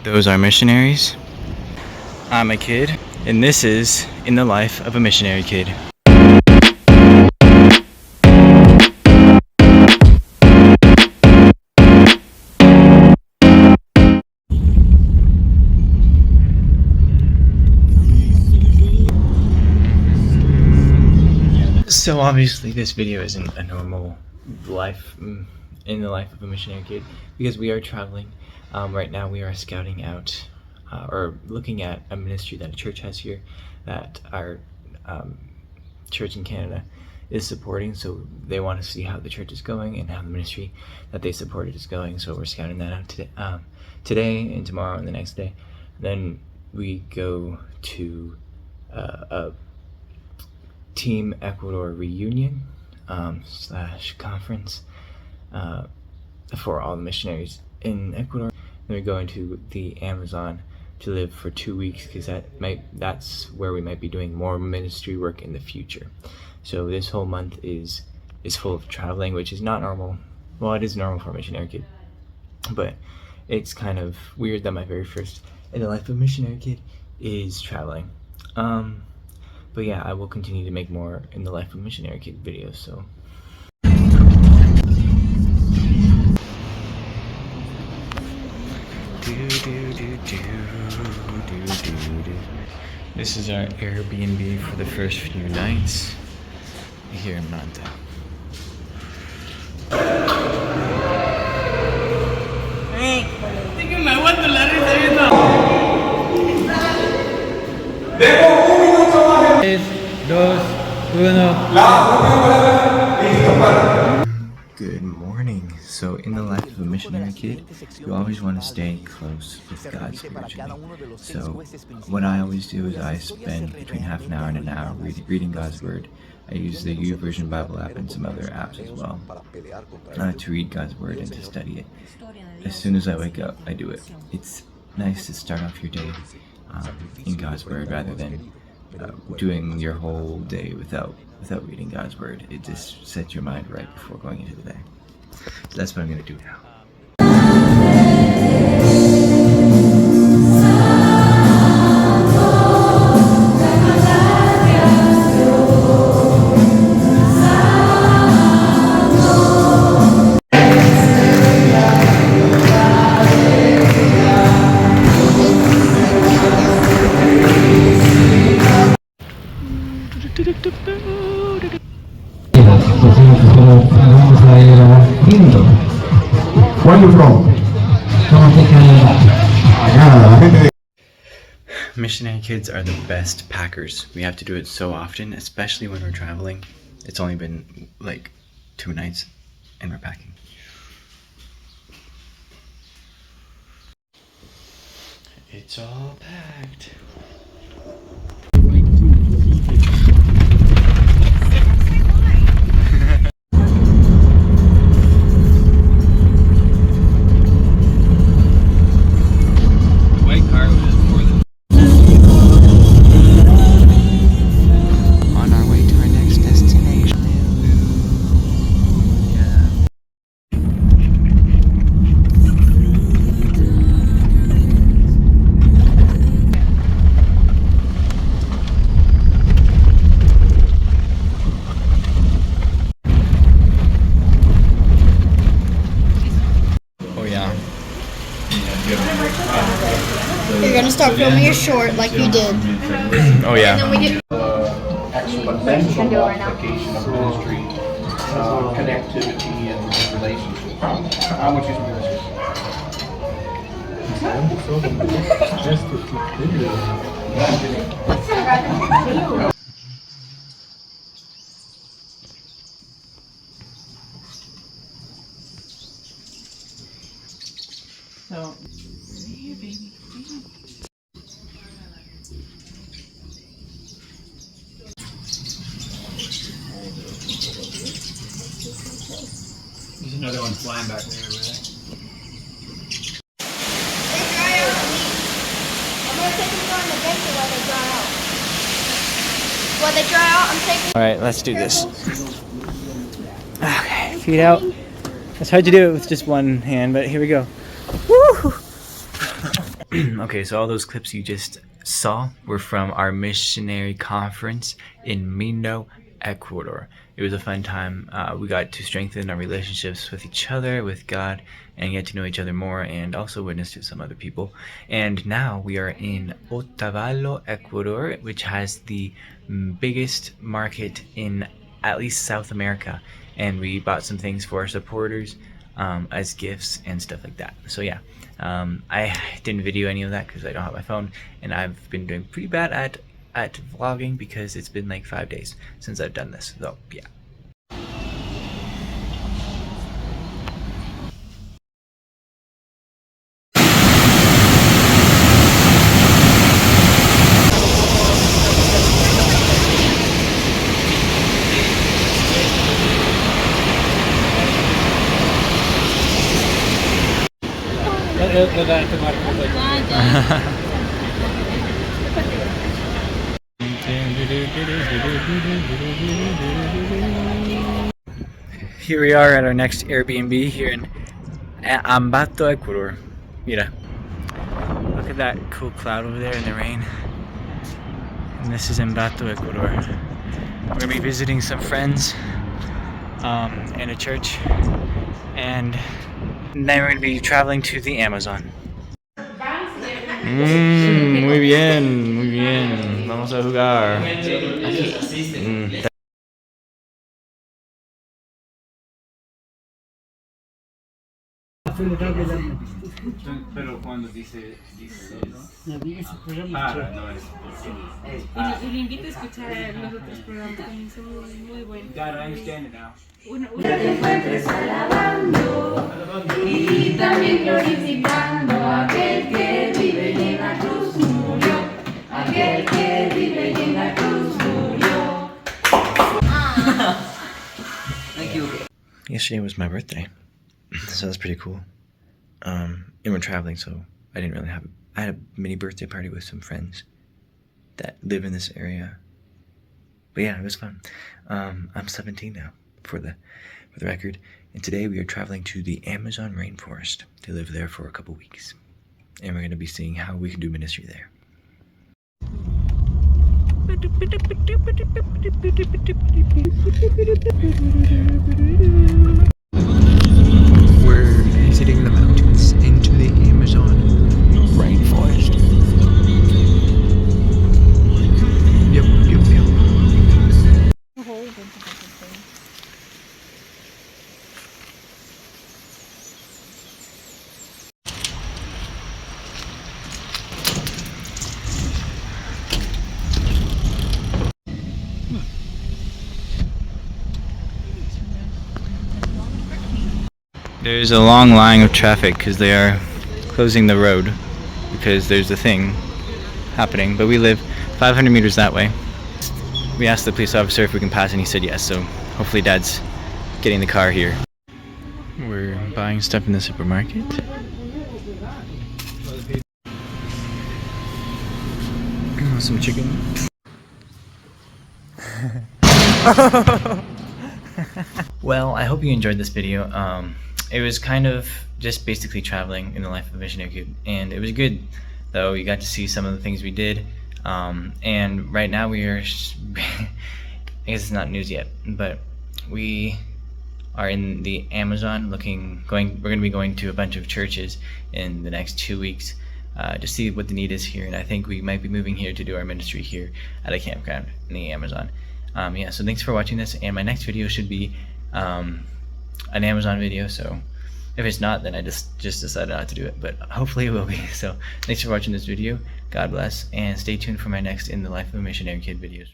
Those are missionaries. I'm a kid, and this is in the life of a missionary kid. So obviously this video isn't a normal life in the life of a missionary kid, because we are traveling. Right now we are scouting out or looking at a ministry that a church has here that our church in Canada is supporting. So they want to see how the church is going and how the ministry that they supported is going. So we're scouting that out today and tomorrow and the next day. Then we go to a Team Ecuador reunion / conference for all the missionaries in Ecuador. Then we go into the Amazon to live for 2 weeks, because that's where we might be doing more ministry work in the future. So this whole month is full of traveling, which is not normal. Well, it is normal for a missionary kid, but it's kind of weird that my very first in the life of a missionary kid is traveling. But yeah, I will continue to make more in the life of a missionary kid videos, so. This is our Airbnb for the first few nights here in Manta. Good morning. So in the life of a missionary kid, you always want to stay close with God spiritually. So what I always do is I spend between half an hour and an hour reading God's Word. I use the YouVersion Bible app and some other apps as well to read God's Word and to study it. As soon as I wake up, I do it. It's nice to start off your day in God's Word rather than doing your whole day without reading God's Word. It just sets your mind right before going into the day. So that's what I'm going to do now. Where are you from? Missionary kids are the best packers. We have to do it so often, especially when we're traveling. It's only been like 2 nights and we're packing. It's all packed. You're gonna start filming your short like you did. Oh yeah. And then we get Exponential multiplication of ministry, connectivity, and relationship. How much is ministry? So, here, baby. There's another one flying back there, right? They dry out. I'm gonna take them on the vapor while they dry out. While they dry out, I'm taking. All right, let's do this. Okay, feet out. It's hard to do it with just one hand, but here we go. Woo! Okay, so all those clips you just saw were from our missionary conference in Mino, Ecuador. It was a fun time. We got to strengthen our relationships with each other, with God, and get to know each other more, and also witness to some other people. And now we are in Otavalo, Ecuador, which has the biggest market in at least South America. And we bought some things for our supporters as gifts and stuff like that. So yeah, I didn't video any of that because I don't have my phone, and I've been doing pretty bad at vlogging because it's been like 5 days since I've done this. So yeah. Here we are at our next Airbnb here in Ambato, Ecuador. Mira. Look at that cool cloud over there in the rain. And this is Ambato, Ecuador. We're gonna be visiting some friends in a church, and then we're gonna be traveling to the Amazon. Muy bien, muy bien. Vamos a jugar. Pero cuando dice no es Y le invito a escuchar los otros programas, también son muy buenos. God, I understand it now. Te encuentres alabando y también glorificando a aquel que vive y en la cruz murió, aquel que vive y en la cruz murió. Thank you. Yesterday was my birthday, so that's pretty cool. And we're traveling, so I didn't really have. I had a mini birthday party with some friends that live in this area. But yeah, it was fun. I'm 17 now, for the record, and today we are traveling to the Amazon rainforest to live there for a couple weeks, and we're going to be seeing how we can do ministry there. We're visiting the mountains into the Amazon rainforest. Yep. There's a long line of traffic because they are closing the road because there's a thing happening, but we live 500 meters that way. We asked the police officer if we can pass, and he said yes, so hopefully Dad's getting the car here. We're buying stuff in the supermarket. Some chicken. Well, I hope you enjoyed this video. It was kind of just basically traveling in the life of a missionary kid, and it was good though. You got to see some of the things we did, and right now we are I guess it's not news yet, but we are in the Amazon we're going to be going to a bunch of churches in the next 2 weeks to see what the need is here, and I think we might be moving here to do our ministry here at a campground in the Amazon. Yeah, so thanks for watching this, and my next video should be an Amazon video, so if it's not, then I just decided not to do it, but hopefully it will be. So thanks for watching this video. God bless, and stay tuned for my next In the Life of a Missionary Kid videos.